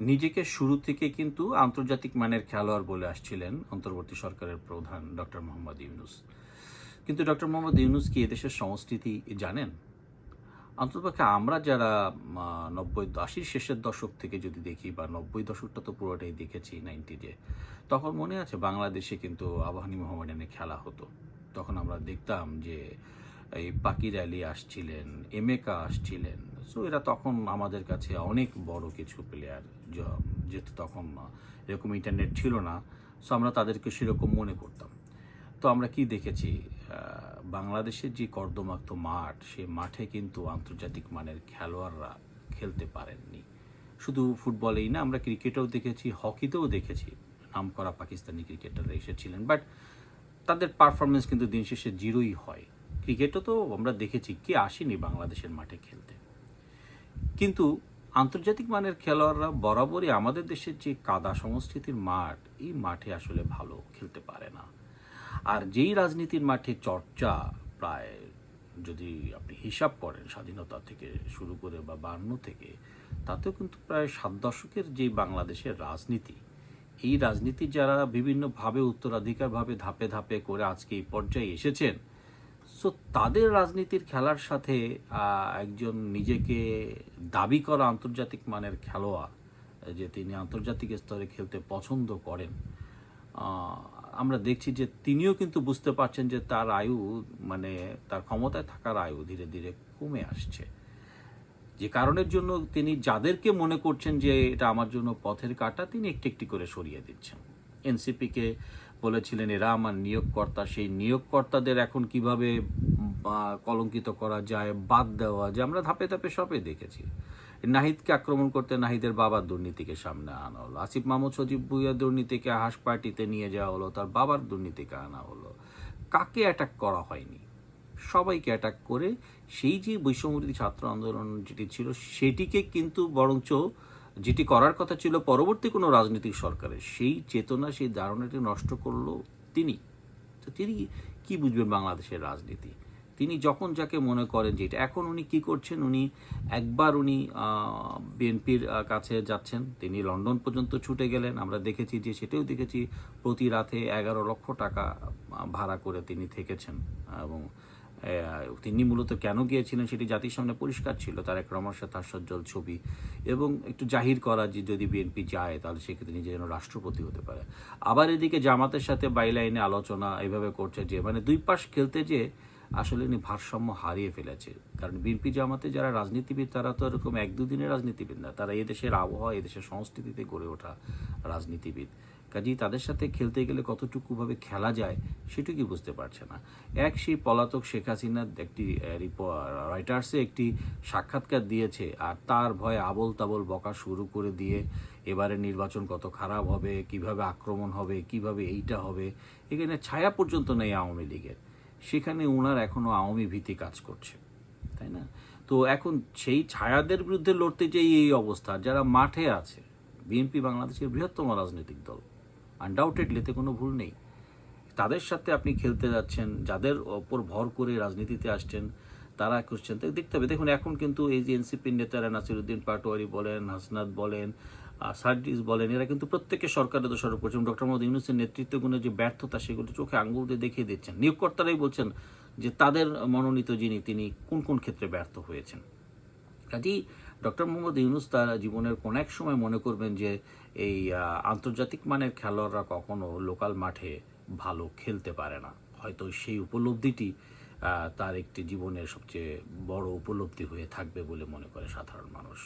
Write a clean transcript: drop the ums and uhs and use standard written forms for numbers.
নিজেকে শুরু থেকে কিন্তু আন্তর্জাতিক মানের খেলোয়াড় বলে আসছিলেন অন্তর্বর্তী সরকারের প্রধান ডক্টর মোহাম্মদ ইউনূস। কিন্তু ডক্টর মোহাম্মদ ইউনূস কি এদেশের সংস্কৃতি জানেন? অন্ততপক্ষে আমরা যারা ৯০-৮০ শেষের দশক থেকে যদি দেখি বা ৯০ দশকটা তো পুরোটাই দেখেছি 90-তে, তখন মনে আছে বাংলাদেশে কিন্তু আবাহনী মোহামেডানে খেলা হতো। তখন আমরা দেখতাম যে এই পাকির আলী আসছিলেন, এমেকা আসছিলেন। সো এরা তখন আমাদের কাছে অনেক বড় কিছু প্লেয়ার। যেহেতু তখন এরকম ইন্টারনেট ছিল না, সো আমরা তাদেরকে সেরকম মনে করতাম। তো আমরা কি দেখেছি, বাংলাদেশের যে কর্দমাক্ত মাঠ, সে মাঠে কিন্তু আন্তর্জাতিক মানের খেলোয়াড়রা খেলতে পারেননি। শুধু ফুটবলেই না, আমরা ক্রিকেটেও দেখেছি, হকিতেও দেখেছি নামকরা পাকিস্তানি ক্রিকেটাররা এসেছিলেন, বাট তাদের পারফরমেন্স কিন্তু দিন শেষে জিরোই হয়। ক্রিকেটও তো আমরা দেখেছি কে আসেনি বাংলাদেশের মাঠে খেলতে। কিন্তু আন্তর্জাতিক মানের খেলোয়াড়রা বরাবরই আমাদের দেশের যে কাদা সংস্কৃতির মাঠ, এই মাঠে আসলে ভালো খেলতে পারে না। আর যেই রাজনীতির মাঠে চর্চা প্রায়, যদি আপনি হিসাব করেন স্বাধীনতা থেকে শুরু করে বা ৫২ থেকে, তাতেও কিন্তু প্রায় ৭ দশকের যে বাংলাদেশের রাজনীতি, এই রাজনীতি যারা বিভিন্নভাবে উত্তরাধিকারভাবে ধাপে ধাপে করে আজকে এই পর্যায়ে এসেছেন, সো তাদের রাজনীতির খেলার সাথে একজন নিজেকে দাবি করা আন্তর্জাতিক মানের খেলোয়াড়, যে তিনি আন্তর্জাতিক স্তরে খেলতে পছন্দ করেন, আহ, আমরা দেখছি যে তিনিও কিন্তু বুঝতে পারছেন যে তার আয়ু, মানে তার ক্ষমতায় থাকার আয়ু ধীরে ধীরে কমে আসছে। যে কারণের জন্য তিনি যাদেরকে মনে করছেন যে এটা আমার জন্য পথের কাঁটা, তিনি একটি একটি করে সরিয়ে দিচ্ছেন। এনসিপিকে বলেছিলেন এরা আমার নিয়োগকর্তা, সেই নিয়োগকর্তাদের এখন কিভাবে কলঙ্কিত করা যায়, বাদ দেওয়া যায়, আমরা ধাপে ধাপে সবই দেখেছি। নাহিদকে আক্রমণ করতে নাহিদের বাবার দুর্নীতিকে সামনে আনা হলো, আসিফ মাহমুদ সজীব ভুইয়া দুর্নীতিকে হাঁস পার্টিতে নিয়ে যাওয়া হলো, তার বাবার দুর্নীতিকে আনা হলো। কাকে অ্যাটাক করা হয়নি? সবাইকে অ্যাটাক করে সেই যে বৈষম্যবিরোধী ছাত্র আন্দোলন যেটি ছিল, সেটিকে কিন্তু বরঞ্চ যেটি করার কথা ছিল পরবর্তী কোনো রাজনৈতিক সরকারের, সেই চেতনা, সেই ধারণাটি নষ্ট করলো তিনি। তো তিনি কি বুঝবেন বাংলাদেশের রাজনীতি? তিনি যখন যাকে মনে করেন যে এটা, এখন উনি কি করছেন, উনি একবার উনি বিএনপির কাছে যাচ্ছেন, তিনি লন্ডন পর্যন্ত ছুটে গেলেন। আমরা দেখেছি যে, সেটাও দেখেছি প্রতি রাতে ১১ লক্ষ টাকা ভাড়া করে তিনি থেকেছেন। এবং তিনি মূলত কেন গিয়েছিলেন সেটি জাতির সামনে পরিষ্কার ছিল, তার এক রহমানের সাথে হাস্যোজ্জ্বল ছবি, এবং একটু জাহির করা যে যদি বিএনপি যায় তাহলে সেক্ষেত্রে নিজে যেন রাষ্ট্রপতি হতে পারে। আবার এদিকে জামাতের সাথে বাইলাইনে আলোচনা এভাবে করছে, যে মানে দুই পাশ খেলতে যে আসলে উনি ভারসাম্য হারিয়ে ফেলেছে। কারণ বিএনপি জামাতে যারা রাজনীতিবিদ, তারা তো এরকম এক দুদিনের রাজনীতিবিদ না, তারা এদেশের আবহাওয়া, এদেশের সংস্কৃতিতে গড়ে ওঠা রাজনীতিবিদ। কাজেই তাদের সাথে খেলতে গেলে কতটুকুভাবে খেলা যায় সেটুকুই বুঝতে পারছে না। সেই পলাতক শেখ হাসিনার একটি রয়টার্সে একটি সাক্ষাৎকার দিয়েছে, আর তার ভয়ে আবোল তাবোল বকা শুরু করে দিয়ে এবারে নির্বাচন কত খারাপ হবে, কিভাবে আক্রমণ হবে, কিভাবে এইটা হবে, এখানে ছায়া পর্যন্ত নেই আওয়ামী লীগের। সেখানে ওনার এখনও আওয়ামী ভীতি কাজ করছে, তাই না? তো এখন সেই ছায়াদের বিরুদ্ধে লড়তে যেই এই অবস্থা, যারা মাঠে আছে, বিএনপি বাংলাদেশের বৃহত্তম রাজনৈতিক দল, আনডাউটেডলি, এতে কোনো ভুল নেই, তাদের সাথে আপনি খেলতে যাচ্ছেন, যাদের ওপর ভর করে রাজনীতিতে আসছেন, তারা করছেন। তাই দেখতে হবে। দেখুন, এখন কিন্তু এই যে এনসিপির নেতারা নাসিরুদ্দিন পাটোয়ারি বলেন, হাসনাত বলেন, সার্জিস বলেন, এরা কিন্তু প্রত্যেকে সরকারের দোষারোপ করছেন। ডক্টর মোহাম্মদ ইউনূসের নেতৃত্বগুণে যে ব্যর্থতা, সেগুলো চোখে আঙ্গুল দিয়ে দেখিয়ে দিচ্ছেন। নিয়োগকর্তারাই বলছেন যে তাদের মনোনীত যিনি, তিনি কোন কোন ক্ষেত্রে ব্যর্থ হয়েছেন। কাজেই ডক্টর মোহাম্মদ ইউনূস তার জীবনের কোন এক সময় মনে করবেন যে এই আন্তর্জাতিক মানের খেলোয়াড়রা কখনো লোকাল মাঠে ভালো খেলতে পারে না। হয়তো সেই উপলব্ধিটি তার একটি জীবনের সবচেয়ে বড় উপলব্ধি হয়ে থাকবে বলে মনে করে সাধারণ মানুষ।